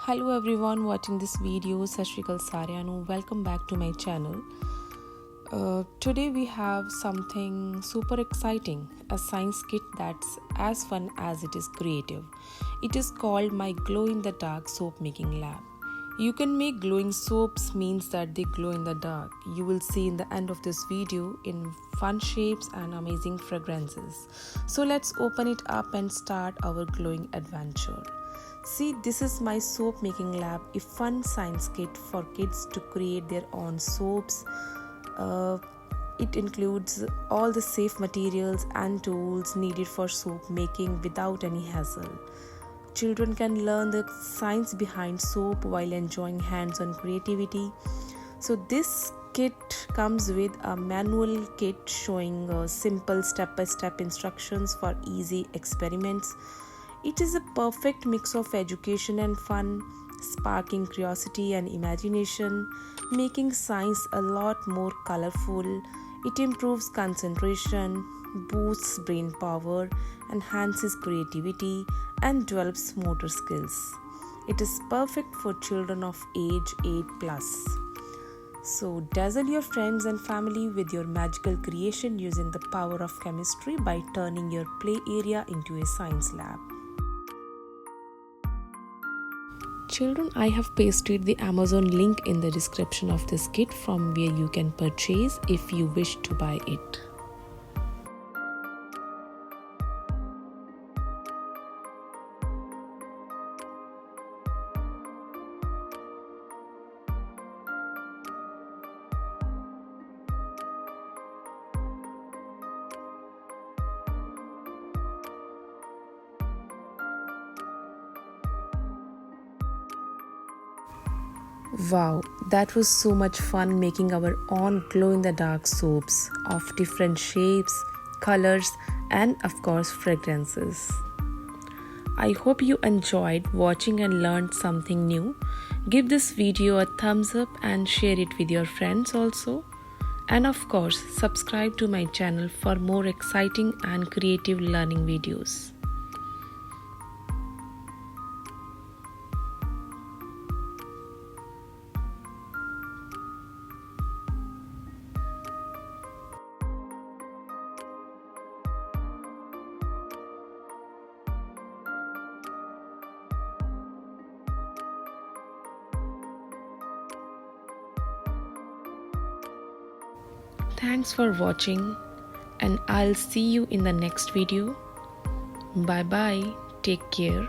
Hello everyone watching this video, Sat Shri Akal Saryanu. Welcome back to my channel. Today we have something super exciting, a science kit that's as fun as it is creative. It is called my glow in the dark soap making lab. You can make glowing soaps means that they glow in the dark. You will see in the end of this video in fun shapes and amazing fragrances. So let's open it up and start our glowing adventure. See, this is my soap making lab, a fun science kit for kids to create their own soaps. It includes all the safe materials and tools needed for soap making without any hassle. Children can learn the science behind soap while enjoying hands-on creativity. So this kit comes with a manual kit showing simple step-by-step instructions for easy experiments. It is a perfect mix of education and fun, sparking curiosity and imagination, making science a lot more colorful. It improves concentration, boosts brain power, enhances creativity, and develops motor skills. It is perfect for children of age 8+. So dazzle your friends and family with your magical creation using the power of chemistry by turning your play area into a science lab. Children, I have pasted the Amazon link in the description of this kit from where you can purchase if you wish to buy it. Wow, that was so much fun making our own glow-in-the-dark soaps of different shapes, colors, and of course fragrances. I hope you enjoyed watching and learned something new. Give this video a thumbs up and share it with your friends also. And of course, subscribe to my channel for more exciting and creative learning videos. Thanks for watching, and I'll see you in the next video. Bye bye. Take care.